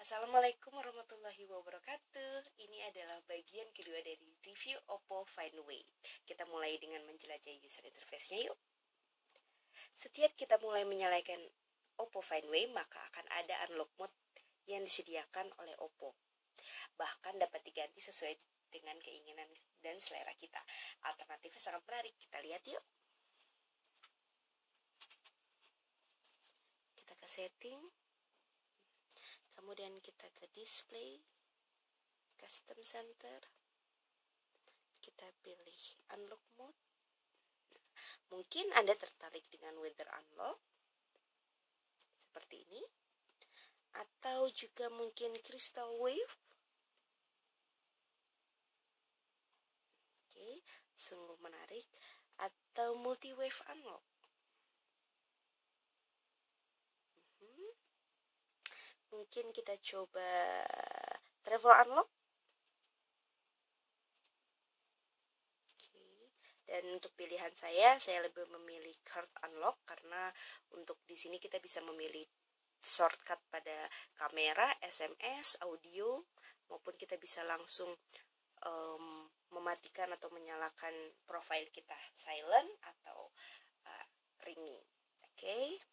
Assalamualaikum warahmatullahi wabarakatuh. Ini adalah bagian kedua dari review Oppo Find-Way. Kita mulai dengan menjelajahi user interface-nya yuk. Setiap kita mulai menyalakan Oppo Find-Way, maka akan ada unlock mode yang disediakan oleh Oppo. Bahkan dapat diganti sesuai dengan keinginan dan selera kita. Alternatifnya sangat menarik. Kita lihat yuk. Kita ke setting. Kemudian kita ke display, custom center, kita pilih unlock mode. Mungkin Anda tertarik dengan weather unlock, seperti ini, atau juga mungkin crystal wave. Oke, sungguh menarik. Atau multi wave unlock. Mungkin kita coba travel unlock. Dan untuk pilihan saya lebih memilih card unlock karena untuk di sini kita bisa memilih shortcut pada kamera, SMS, audio, maupun kita bisa langsung mematikan atau menyalakan profile kita silent atau ringing. Oke.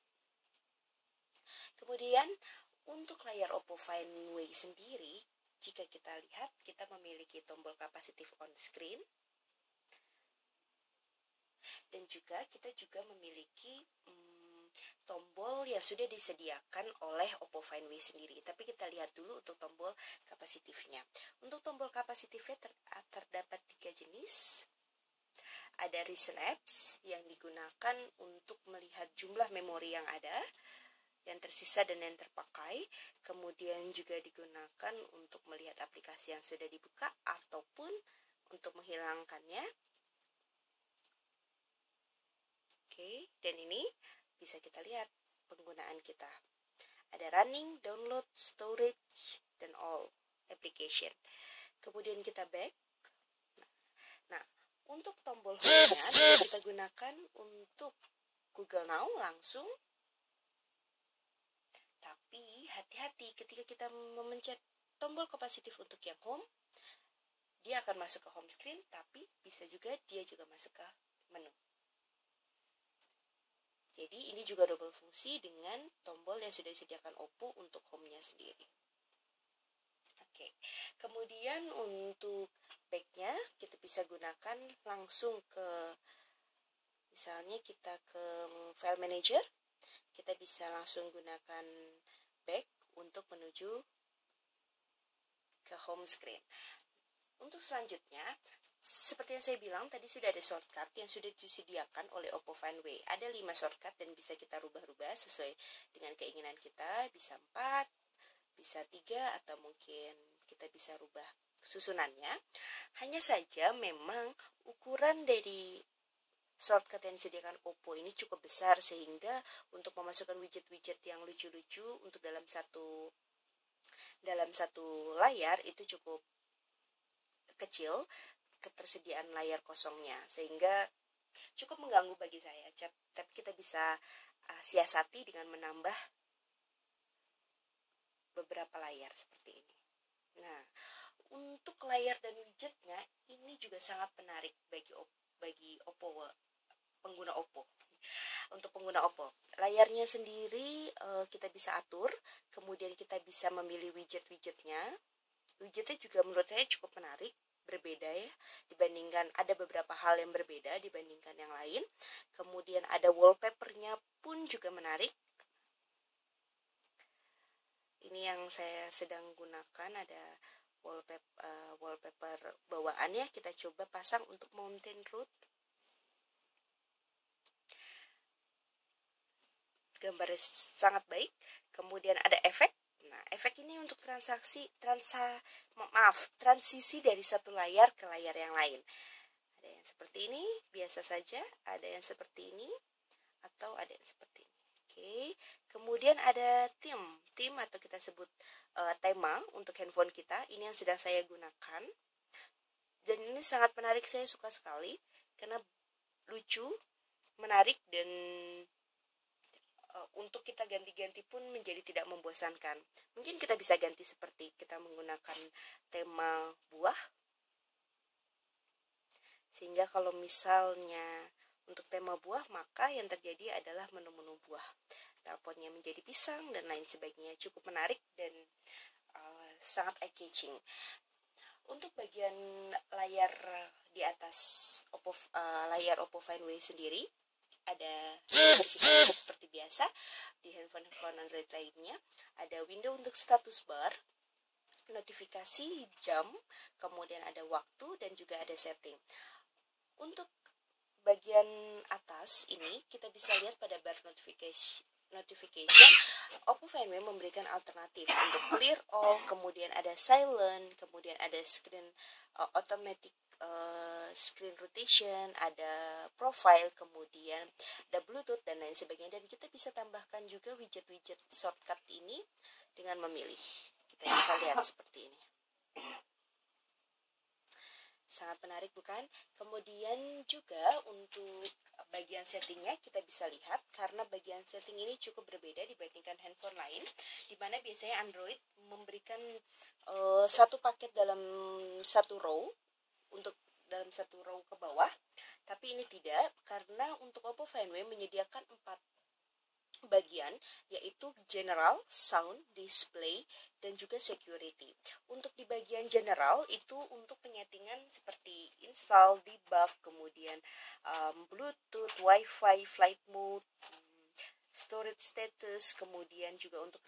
Kemudian untuk layar Oppo Find-Way sendiri, jika kita lihat, kita memiliki tombol kapasitif on screen. Dan juga kita juga memiliki tombol yang sudah disediakan oleh Oppo Find-Way sendiri. Tapi kita lihat dulu untuk tombol kapasitifnya. Untuk tombol kapasitifnya terdapat 3 jenis. Ada recent apps yang digunakan untuk melihat jumlah memori yang ada, yang tersisa dan yang terpakai. Kemudian juga digunakan untuk melihat aplikasi yang sudah dibuka ataupun untuk menghilangkannya. Oke, dan ini bisa kita lihat penggunaan kita. Ada running, download, storage, dan all application. Kemudian kita back. Nah, untuk tombol home-nya kita gunakan untuk Google Now langsung. Tapi hati-hati ketika kita memencet tombol kapasitif untuk yang home, dia akan masuk ke home screen, tapi bisa juga dia juga masuk ke menu. Jadi ini juga double fungsi dengan tombol yang sudah disediakan Oppo untuk home-nya sendiri. Oke, kemudian untuk back-nya kita bisa gunakan langsung ke, misalnya kita ke file manager, kita bisa langsung gunakan back untuk menuju ke home screen. Untuk selanjutnya, seperti yang saya bilang tadi sudah ada shortcut yang sudah disediakan oleh Oppo Find-Way. Ada 5 shortcut dan bisa kita rubah-rubah sesuai dengan keinginan kita. Bisa 4, bisa 3, atau mungkin kita bisa rubah susunannya. Hanya saja memang ukuran dari shortcut yang disediakan Oppo ini cukup besar, sehingga untuk memasukkan widget-widget yang lucu-lucu untuk dalam satu layar itu cukup kecil ketersediaan layar kosongnya, sehingga cukup mengganggu bagi saya. Tapi kita bisa siasati dengan menambah beberapa layar seperti ini. Nah, untuk layar dan widgetnya ini juga sangat menarik bagi Oppo, pengguna Oppo. Untuk pengguna Oppo, layarnya sendiri kita bisa atur, kemudian kita bisa memilih widgetnya. Widgetnya juga menurut saya cukup menarik, berbeda ya, dibandingkan ada beberapa hal yang berbeda dibandingkan yang lain. Kemudian ada wallpapernya pun juga menarik. Ini yang saya sedang gunakan, ada wallpaper bawaannya. Kita coba pasang untuk mountain road. Gambarnya sangat baik. Kemudian ada efek. Nah, efek ini untuk transisi dari satu layar ke layar yang lain. Ada yang seperti ini, biasa saja. Ada yang seperti ini, atau ada yang seperti ini. Oke. Kemudian ada theme atau kita sebut tema untuk handphone kita. Ini yang sedang saya gunakan. Dan ini sangat menarik, saya suka sekali karena lucu, menarik, dan untuk kita ganti-ganti pun menjadi tidak membosankan. Mungkin kita bisa ganti seperti kita menggunakan tema buah, sehingga kalau misalnya untuk tema buah, maka yang terjadi adalah menu-menu buah. Teleponnya menjadi pisang dan lain sebagainya. Cukup menarik dan sangat eye-catching. Untuk bagian layar di atas layar Oppo Find W sendiri, ada seperti biasa di handphone Android lainnya, ada window untuk status bar, notifikasi jam, kemudian ada waktu dan juga ada setting. Untuk bagian atas ini kita bisa lihat pada bar notification Oppo Find W memberikan alternatif untuk clear all, kemudian ada silent, kemudian ada screen automatic screen rotation, ada profile, kemudian ada Bluetooth dan lain sebagainya, dan kita bisa tambahkan juga widget-widget shortcut ini dengan memilih. Kita bisa lihat seperti ini. Sangat menarik bukan? Kemudian juga untuk bagian settingnya kita bisa lihat, karena bagian setting ini cukup berbeda dibandingkan handphone lain, di mana biasanya Android memberikan satu paket dalam satu row, untuk dalam satu row ke bawah, tapi ini tidak, karena untuk Oppo Find W menyediakan 4 bagian, yaitu general, sound, display, dan juga security. Untuk di bagian general itu untuk penyetingan seperti install, debug, kemudian Bluetooth, Wi-Fi, flight mode, storage status, kemudian juga untuk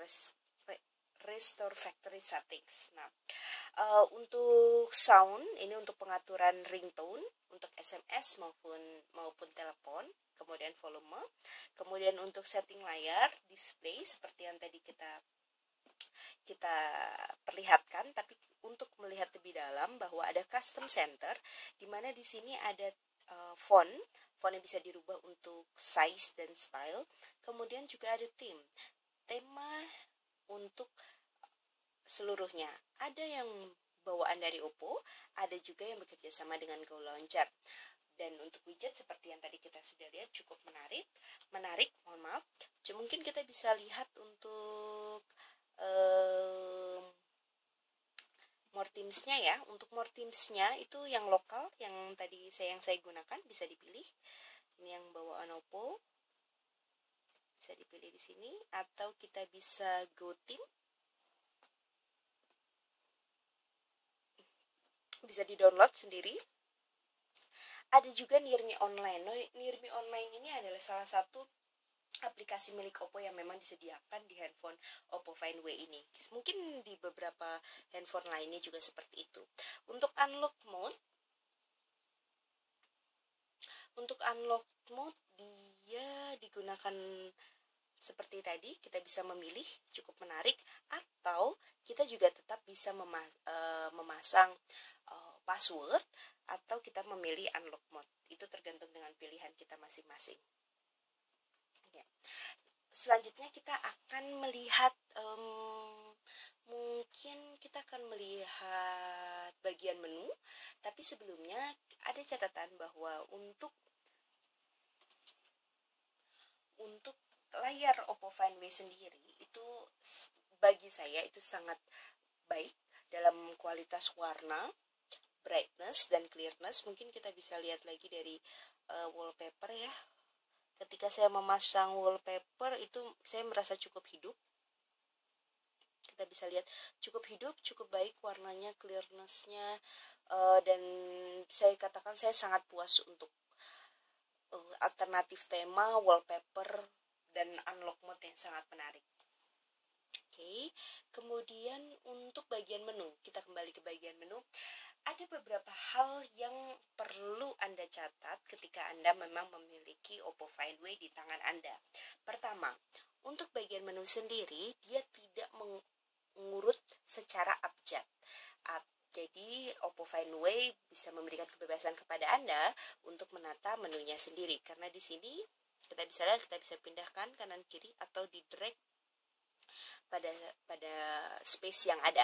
restore factory settings. Nah, untuk sound ini untuk pengaturan ringtone untuk SMS maupun telepon, kemudian volume, kemudian untuk setting layar display seperti yang tadi kita perlihatkan, tapi untuk melihat lebih dalam bahwa ada custom center, di mana di sini ada font yang bisa dirubah untuk size dan style, kemudian juga ada tema untuk seluruhnya. Ada yang bawaan dari Oppo, ada juga yang bekerja sama dengan Go Launcher. Dan untuk widget seperti yang tadi kita sudah lihat cukup menarik, mungkin kita bisa lihat untuk more themes-nya ya. Untuk more themes-nya itu yang lokal, yang tadi saya gunakan bisa dipilih. Ini yang bawaan Oppo, bisa dipilih di sini, atau kita bisa go theme, bisa di-download sendiri. Ada juga Near Me Online. Near Me Online ini adalah salah satu aplikasi milik Oppo yang memang disediakan di handphone Oppo Find W ini. Mungkin di beberapa handphone lainnya juga seperti itu. Untuk unlock mode dia digunakan seperti tadi, kita bisa memilih, cukup menarik, atau kita juga tetap bisa memasang password, atau kita memilih unlock mode. Itu tergantung dengan pilihan kita masing-masing. Ya. Selanjutnya kita akan melihat mungkin kita akan melihat bagian menu, tapi sebelumnya ada catatan bahwa untuk layar Oppo Find W sendiri itu bagi saya itu sangat baik dalam kualitas warna, brightness, dan clearness. Mungkin kita bisa lihat lagi dari wallpaper ya. Ketika saya memasang wallpaper itu saya merasa cukup hidup. Kita bisa lihat cukup hidup, cukup baik warnanya, clearness-nya, dan saya katakan saya sangat puas untuk alternatif tema, wallpaper, dan unlock mode yang sangat menarik. Oke, kemudian untuk bagian menu, kita kembali ke bagian menu. Ada beberapa hal yang perlu Anda catat ketika Anda memang memiliki Oppo Find W di tangan Anda. Pertama, untuk bagian menu sendiri, dia tidak mengurut secara abjad. Jadi Oppo Find W bisa memberikan kebebasan kepada Anda untuk menata menunya sendiri, karena di sini kita bisa lihat, kita bisa pindahkan kanan kiri atau di drag pada space yang ada.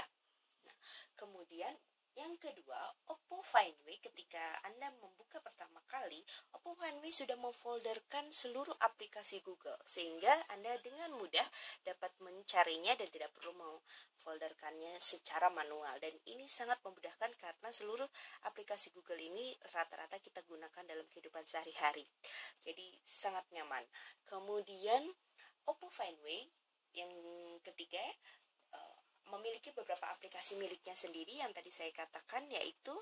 Nah, kemudian Yang kedua, Oppo Find Way ketika Anda membuka pertama kali, Oppo Find Way sudah memfolderkan seluruh aplikasi Google sehingga Anda dengan mudah dapat mencarinya dan tidak perlu memfolderkannya secara manual. Dan ini sangat memudahkan karena seluruh aplikasi Google ini rata-rata kita gunakan dalam kehidupan sehari-hari. Jadi sangat nyaman. Kemudian Oppo Find Way yang ketiga memiliki beberapa aplikasi miliknya sendiri yang tadi saya katakan, yaitu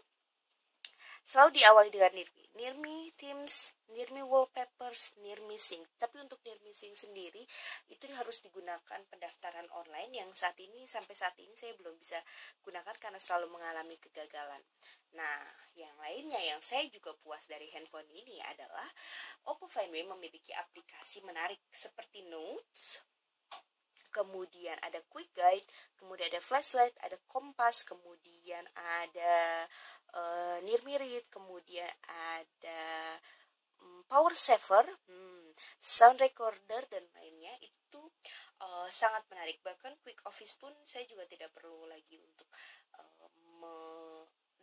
selalu diawali dengan Nearme Themes, Nearme Wallpapers, Nearme Sync. Tapi untuk Nearme Sync sendiri itu harus digunakan pendaftaran online yang sampai saat ini saya belum bisa gunakan karena selalu mengalami kegagalan. Nah, yang lainnya yang saya juga puas dari handphone ini adalah Oppo Find Way memiliki aplikasi menarik seperti Notes, kemudian ada Quick Guide, kemudian ada Flashlight, ada Kompas, kemudian ada Nearme Read, kemudian ada Power Saver, Sound Recorder, dan lainnya. Itu sangat menarik. Bahkan Quick Office pun saya juga tidak perlu lagi untuk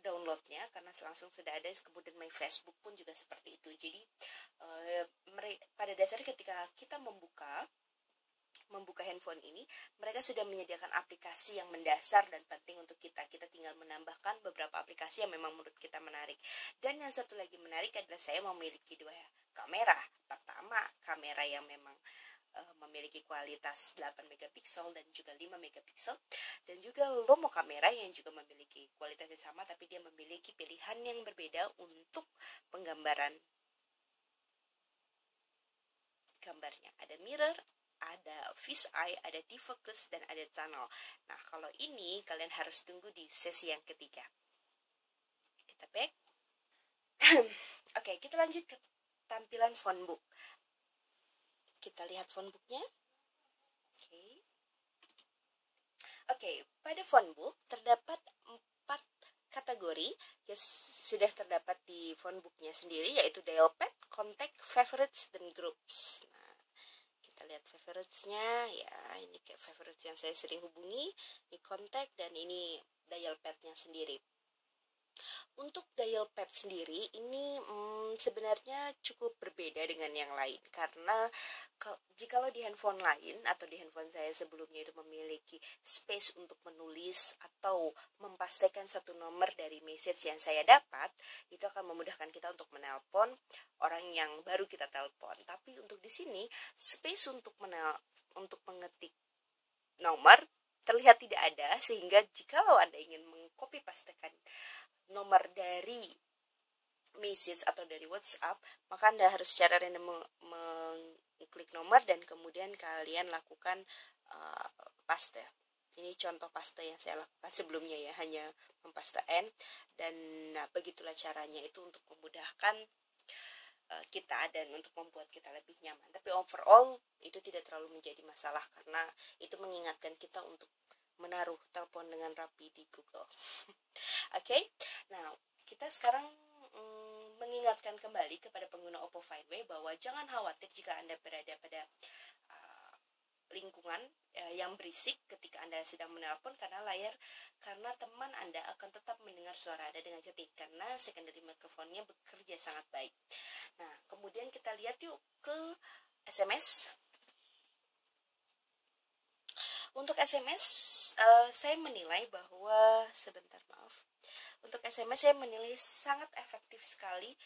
downloadnya karena langsung sudah ada. Kemudian My Facebook pun juga seperti itu. Jadi pada dasarnya ketika kita membuka handphone ini, mereka sudah menyediakan aplikasi yang mendasar dan penting untuk kita. Kita tinggal menambahkan beberapa aplikasi yang memang menurut kita menarik. Dan yang satu lagi menarik adalah saya memiliki dua kamera. Pertama, kamera yang memang memiliki kualitas 8 megapiksel dan juga 5 megapiksel, dan juga Lomo kamera yang juga memiliki kualitas yang sama tapi dia memiliki pilihan yang berbeda untuk penggambaran gambarnya. Ada mirror, ada fisheye, ada defocus, dan ada tunnel. Nah, kalau ini kalian harus tunggu di sesi yang ketiga. Kita back. Oke, kita lanjut ke tampilan phonebook. Kita lihat phonebooknya. Oke, pada phonebook terdapat 4 kategori yang sudah terdapat di phonebooknya sendiri, yaitu dial pad, contact, favorites, dan groups. Nah, kita lihat favorites-nya, ya ini kayak favorites yang saya sering hubungi, ini contact, dan ini dial pad-nya sendiri. Untuk dial pad sendiri ini sebenarnya cukup berbeda dengan yang lain, karena jikalau di handphone lain atau di handphone saya sebelumnya itu memiliki space untuk menulis atau mempastikan satu nomor dari message yang saya dapat, itu akan memudahkan kita untuk menelpon orang yang baru kita telepon. Tapi untuk di sini space untuk mengetik nomor terlihat tidak ada, sehingga jikalau Anda ingin mengcopy pastekan nomor dari message atau dari WhatsApp, maka Anda harus secara random mengklik nomor dan kemudian kalian lakukan paste. Ini contoh paste yang saya lakukan sebelumnya ya, hanya mempaste N, dan begitulah caranya itu untuk memudahkan kita dan untuk membuat kita lebih nyaman. Tapi overall itu tidak terlalu menjadi masalah karena itu mengingatkan kita untuk menaruh telepon dengan rapi di Google. Oke, nah kita sekarang mengingatkan kembali kepada pengguna Oppo Find Way bahwa jangan khawatir jika Anda berada pada lingkungan yang berisik ketika Anda sedang menelpon, karena teman Anda akan tetap mendengar suara Anda dengan jernih karena secondary microphone-nya bekerja sangat baik. Nah, kemudian kita lihat yuk ke SMS. Untuk SMS saya menilai bahwa untuk SMS saya menilai sangat efektif sekali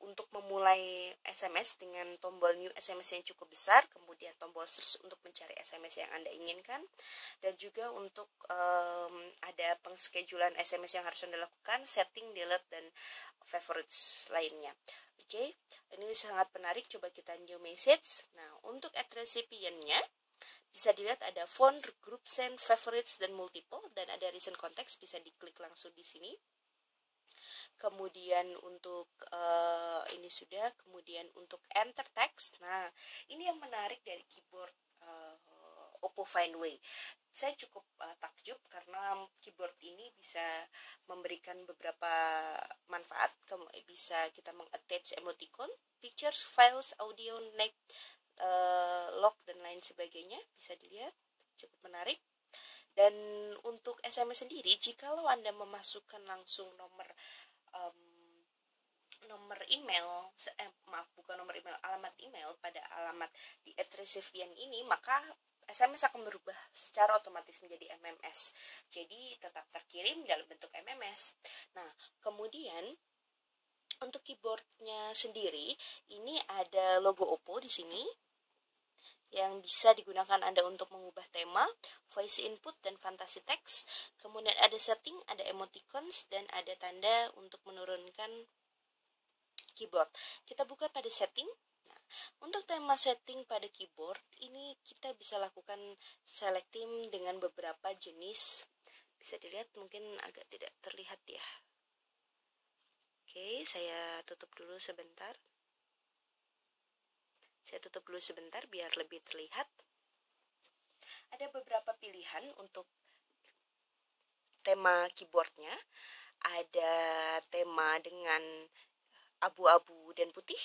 untuk memulai SMS dengan tombol new SMS yang cukup besar, kemudian tombol search untuk mencari SMS yang Anda inginkan, dan juga untuk ada pengschedulan SMS yang harus Anda lakukan, setting, delete, dan favorites lainnya. Oke, ini sangat menarik. Coba kita new message. Nah, untuk add recipient-nya bisa dilihat ada phone, group, send, favorites, dan multiple, dan ada recent context, bisa diklik langsung di sini. Kemudian untuk ini sudah, kemudian untuk enter text. Nah, ini yang menarik dari keyboard Oppo Find Way. Saya cukup takjub karena keyboard ini bisa memberikan beberapa manfaat. Bisa kita mengattach emoticon, pictures, files, audio, log, dan lain sebagainya. Bisa dilihat, cukup menarik. Dan untuk SMS sendiri, jikalau Anda memasukkan langsung nomor email, maaf bukan nomor email, alamat email pada alamat di @recipient ini, maka SMS akan berubah secara otomatis menjadi MMS. Jadi tetap terkirim dalam bentuk MMS. Nah, kemudian untuk keyboardnya sendiri, ini ada logo Oppo di sini yang bisa digunakan Anda untuk mengubah tema, voice input, dan fantasi teks. Kemudian ada setting, ada emoticons, dan ada tanda untuk menurunkan keyboard. Kita buka pada setting. Nah, untuk tema setting pada keyboard, ini kita bisa lakukan selecting dengan beberapa jenis. Bisa dilihat, mungkin agak tidak terlihat ya. Oke, saya tutup dulu sebentar. Biar lebih terlihat. Ada beberapa pilihan untuk tema keyboardnya. Ada tema dengan abu-abu dan putih.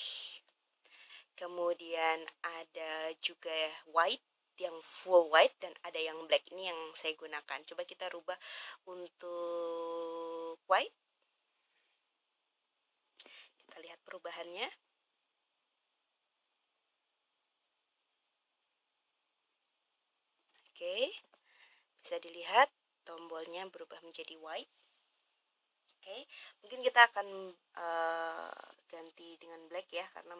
Kemudian ada juga white, yang full white, dan ada yang black. Ini yang saya gunakan. Coba kita rubah untuk white. Kita lihat perubahannya. Oke, bisa dilihat tombolnya berubah menjadi white. Oke, mungkin kita akan ganti dengan black ya, karena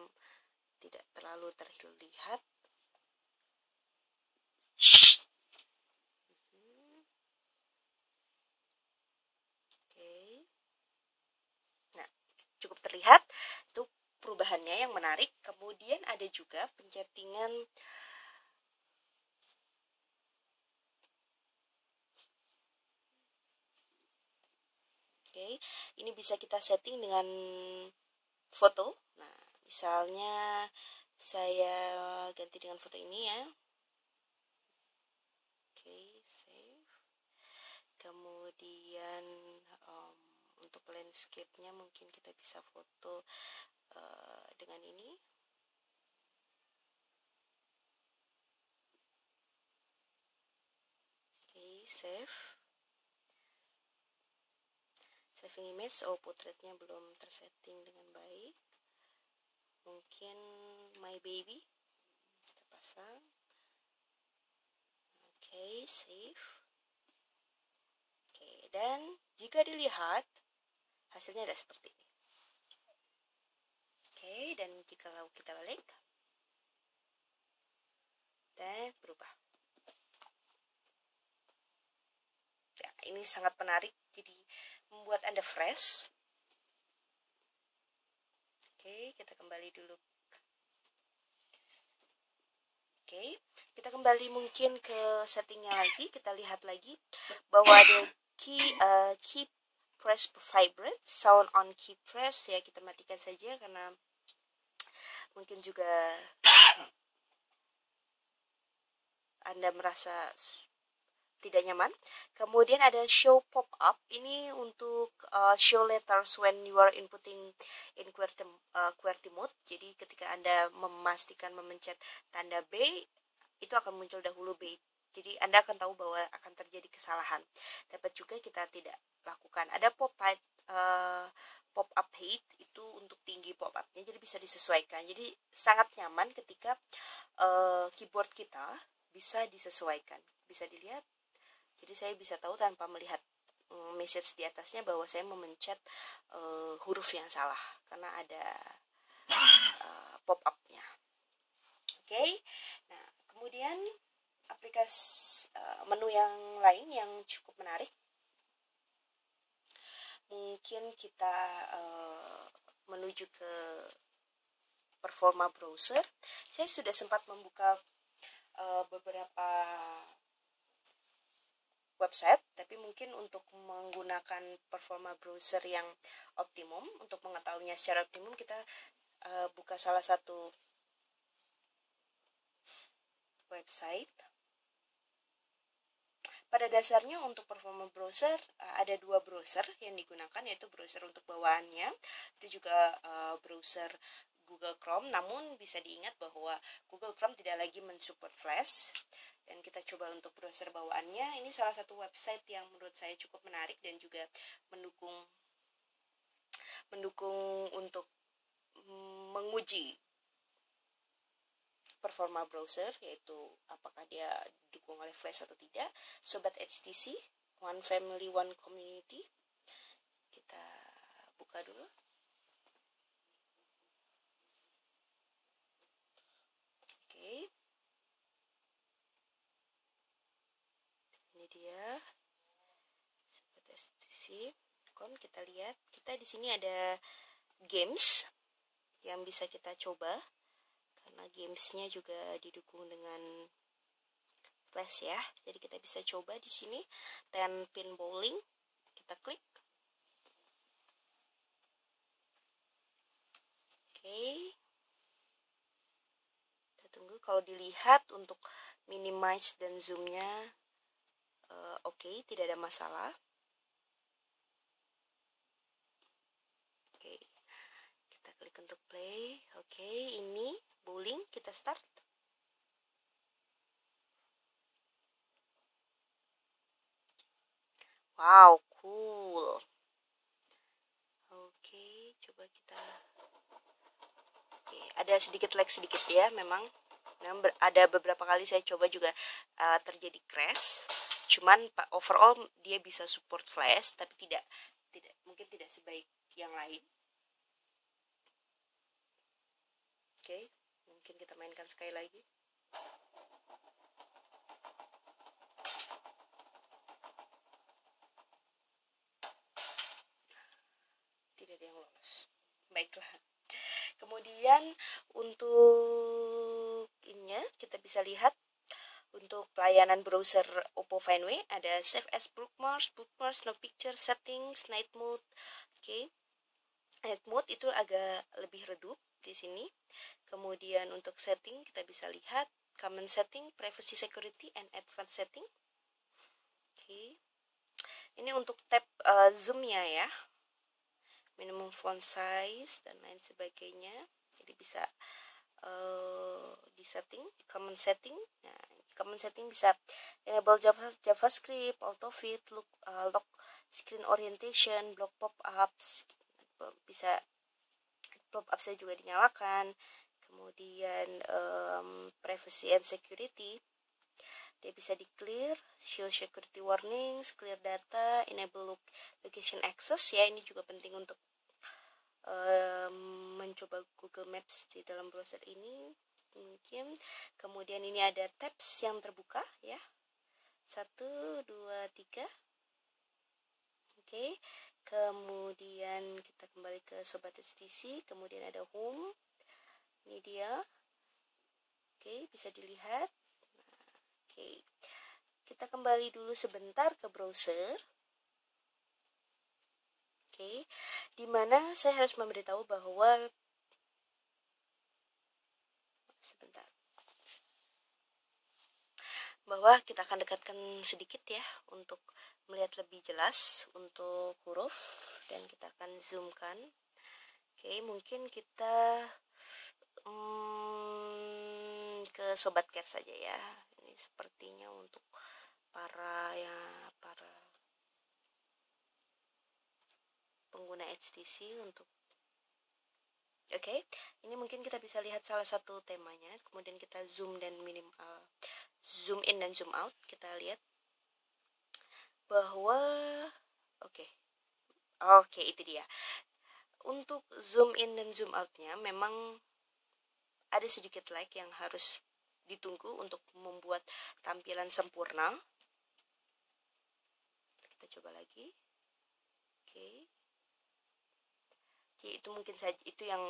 tidak terlalu terlihat. Oke, nah cukup terlihat itu perubahannya yang menarik. Kemudian ada juga pensettingan ini bisa kita setting dengan foto. Nah, misalnya saya ganti dengan foto ini ya. Oke, save. Kemudian untuk landscape-nya mungkin kita bisa foto dengan ini. Oke, save. Saving image, portraitnya belum tersetting dengan baik. Mungkin my baby kita pasang. Oke, save. Oke, dan jika dilihat hasilnya ada seperti ini. Oke, dan jika kita balik dan berubah. Ya, ini sangat menarik, jadi membuat Anda fresh. Oke, kita kembali dulu. Oke, kita kembali mungkin ke settingnya lagi. Kita lihat lagi bahwa ada key press vibrate, sound on key press ya, kita matikan saja karena mungkin juga Anda merasa tidak nyaman. Kemudian ada show pop up, ini untuk show letters when you are inputting in QWERTY mode. Jadi ketika Anda memastikan memencet tanda B, itu akan muncul dahulu B. Jadi Anda akan tahu bahwa akan terjadi kesalahan. Dapat juga kita tidak lakukan. Ada pop up height, itu untuk tinggi pop upnya, jadi bisa disesuaikan. Jadi sangat nyaman ketika keyboard kita bisa disesuaikan. Bisa dilihat. Jadi saya bisa tahu tanpa melihat message di atasnya bahwa saya memencet huruf yang salah karena ada pop up-nya. Oke. Nah, kemudian aplikasi menu yang lain yang cukup menarik. Mungkin kita menuju ke performa browser. Saya sudah sempat membuka beberapa website, tapi mungkin untuk menggunakan performa browser yang optimum, untuk mengetahuinya secara optimum, kita buka salah satu website. Pada dasarnya untuk performa browser ada dua browser yang digunakan, yaitu browser untuk bawaannya, itu juga browser Google Chrome. Namun bisa diingat bahwa Google Chrome tidak lagi mensupport Flash. Dan kita coba untuk browser bawaannya. Ini salah satu website yang menurut saya cukup menarik dan juga mendukung untuk menguji performa browser, yaitu apakah dia didukung oleh Flash atau tidak. Sobat HTC, One Family, One Community. Kita buka dulu. Oke. Ini dia. Sobat HTC. Kita lihat, kita di sini ada games yang bisa kita coba. Karena gamesnya juga didukung dengan Flash ya, jadi kita bisa coba di sini 10 pin bowling. Kita klik. Oke. Kita tunggu. Kalau dilihat untuk minimize dan zoomnya oke, tidak ada masalah. Oke. Kita klik untuk play. Oke, ini bowling, kita start. Wow, cool. Oke, coba kita. Oke, ada sedikit lag sedikit ya memang. Ada beberapa kali saya coba juga terjadi crash. Cuman overall dia bisa support Flash, tapi tidak mungkin tidak sebaik yang lain. Oke, mungkin kita mainkan sekali lagi. Tidak ada yang lolos. Baiklah. Kemudian untuk ininya kita bisa lihat untuk pelayanan browser Oppo Find W ada Save as Bookmarks, No Picture, Settings, Night Mode. Oke. Night Mode itu agak lebih redup di sini. Kemudian untuk setting kita bisa lihat Common Setting, Privacy Security, and Advanced Setting. Oke. Ini untuk tab zoom-nya ya. Minimum font size dan lain sebagainya. Jadi bisa di setting, common setting. Nah, common setting bisa enable JavaScript, autofit, lock screen orientation, block pop-ups. Bisa pop-up saya juga dinyalakan. Kemudian privacy and security. Dia bisa di clear, show security warnings, clear data, enable location access ya. Ini juga penting untuk mencoba Google Maps di dalam browser ini mungkin. Kemudian ini ada tabs yang terbuka ya, 1, 2, 3. Oke. Kemudian kita kembali ke Sobat HTC. Kemudian ada home, ini dia. Oke, bisa dilihat. Oke, kita kembali dulu sebentar ke browser. Oke, dimana saya harus memberitahu bahwa kita akan dekatkan sedikit ya untuk melihat lebih jelas untuk huruf, dan kita akan zoomkan. Oke, mungkin kita ke Sobat Care saja ya. Ini sepertinya untuk para pengguna HTC untuk. Oke, ini mungkin kita bisa lihat salah satu temanya. Kemudian kita zoom dan zoom in dan zoom out. Kita lihat bahwa oke, itu dia. Untuk zoom in dan zoom outnya memang ada sedikit lag yang harus ditunggu untuk membuat tampilan sempurna. Kita coba lagi. Oke. Jadi itu mungkin saja, itu yang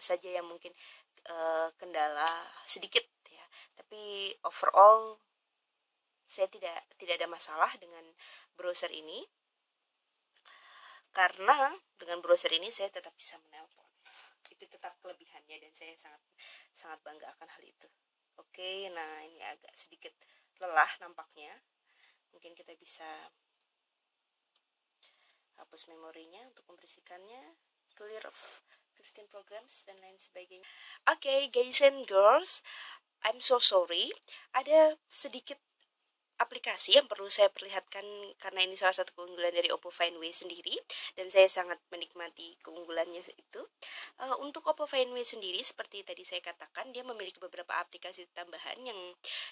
saja yang mungkin kendala sedikit ya. Tapi overall saya tidak ada masalah dengan browser ini, karena dengan browser ini saya tetap bisa menelpon. Itu tetap kelebihannya dan saya sangat bangga akan hal itu. Oke, nah ini agak sedikit lelah nampaknya. Mungkin kita bisa hapus memorinya untuk membersihkannya. Clear 15 programs dan lain sebagainya. Oke, guys and girls, I'm so sorry, ada sedikit aplikasi yang perlu saya perlihatkan karena ini salah satu keunggulan dari Oppo Find W sendiri dan saya sangat menikmati keunggulannya itu. Untuk Oppo Find W sendiri seperti tadi saya katakan, dia memiliki beberapa aplikasi tambahan yang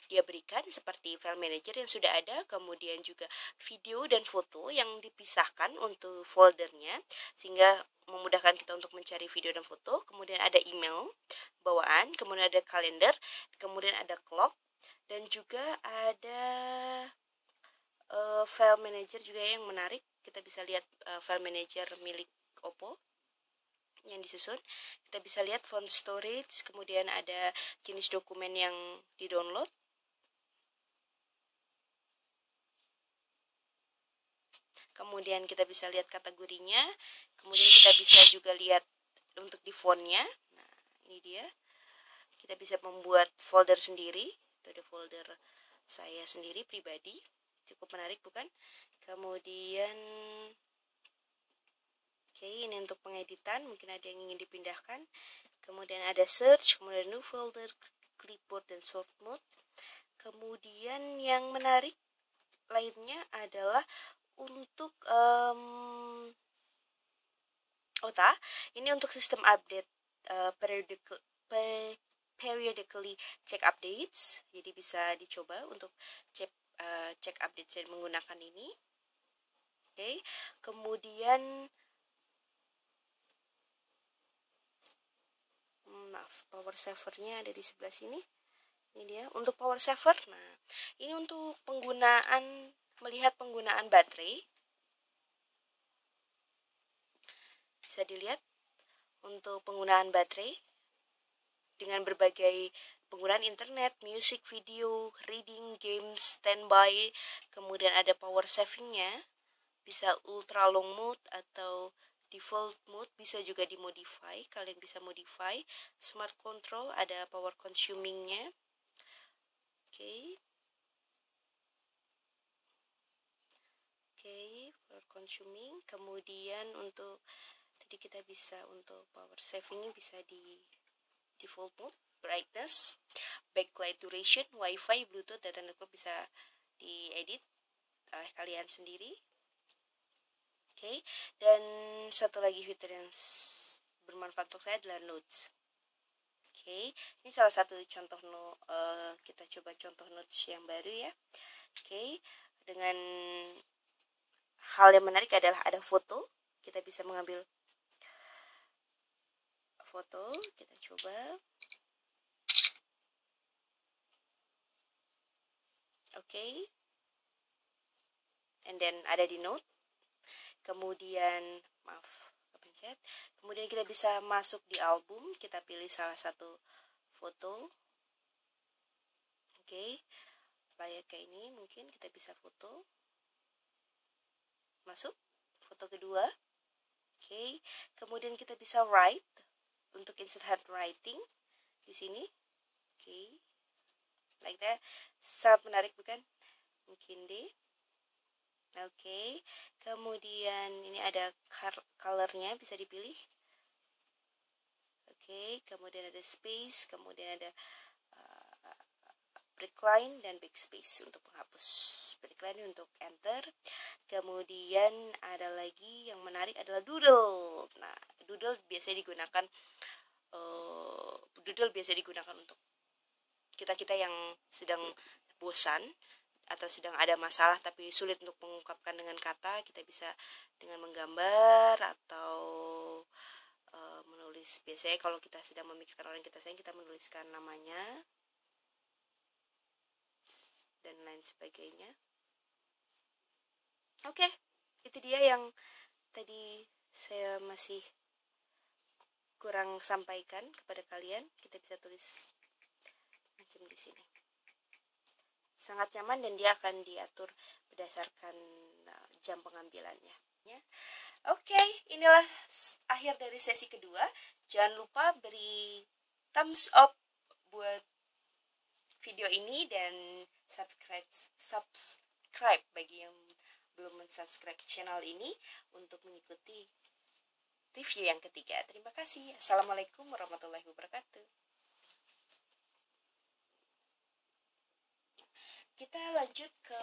dia berikan seperti file manager yang sudah ada, kemudian juga video dan foto yang dipisahkan untuk foldernya sehingga memudahkan kita untuk mencari video dan foto. Kemudian ada email bawaan, kemudian ada kalender, kemudian ada clock, dan juga ada file manager juga yang menarik. Kita bisa lihat file manager milik Oppo yang disusun. Kita bisa lihat font storage, kemudian ada jenis dokumen yang di-download. Kemudian kita bisa lihat kategorinya. Kemudian kita bisa juga lihat untuk di fontnya. Nah, ini dia. Kita bisa membuat folder sendiri. Itu ada folder saya sendiri pribadi, cukup menarik bukan? Kemudian ini untuk pengeditan, mungkin ada yang ingin dipindahkan. Kemudian ada search, kemudian new folder, clipboard, dan sort mode. Kemudian yang menarik lainnya adalah untuk OTA. Ini untuk sistem update periodically check updates, jadi bisa dicoba untuk cek update saya menggunakan ini. Kemudian power savernya ada di sebelah sini. Ini dia untuk power saver. Nah, ini untuk melihat penggunaan baterai. Bisa dilihat untuk penggunaan baterai dengan berbagai penggunaan internet, music, video, reading, games, standby, kemudian ada power savingnya, bisa ultra long mode atau default mode, bisa juga dimodify, kalian bisa modify. Smart control, ada power consumingnya. Power consuming. Kemudian untuk tadi kita bisa untuk power savingnya bisa di default mode, brightness, backlight duration, wifi, bluetooth, data network bisa diedit oleh kalian sendiri. Dan satu lagi fitur yang bermanfaat untuk saya adalah notes. Ini salah satu contoh kita coba contoh notes yang baru ya. Dengan hal yang menarik adalah ada foto. Kita bisa mengambil foto, kita coba. And then ada di note. Kemudian kepencet. Kemudian kita bisa masuk di album, kita pilih salah satu foto. Kayak ini mungkin kita bisa foto. Masuk foto kedua. Kemudian kita bisa write untuk insert handwriting di sini. Like that. Sangat menarik bukan? Mungkin deh. Kemudian ini ada colornya, bisa dipilih. Kemudian ada space, kemudian ada breakline dan backspace untuk penghapus. Breakline untuk enter. Kemudian ada lagi yang menarik adalah doodle. Nah, doodle biasanya digunakan untuk kita yang sedang bosan atau sedang ada masalah tapi sulit untuk mengungkapkan dengan kata. Kita bisa dengan menggambar atau menulis. Biasanya kalau kita sedang memikirkan orang kita sayang, kita menuliskan namanya dan lain sebagainya. Itu dia yang tadi saya masih kurang sampaikan kepada kalian. Kita bisa tulis macam di sini. Sangat nyaman dan dia akan diatur berdasarkan jam pengambilannya. Inilah akhir dari sesi kedua. Jangan lupa beri thumbs up buat video ini dan subscribe bagi yang belum mensubscribe channel ini untuk mengikuti. review yang ketiga. Terima kasih. Assalamualaikum warahmatullahi wabarakatuh. Kita lanjut ke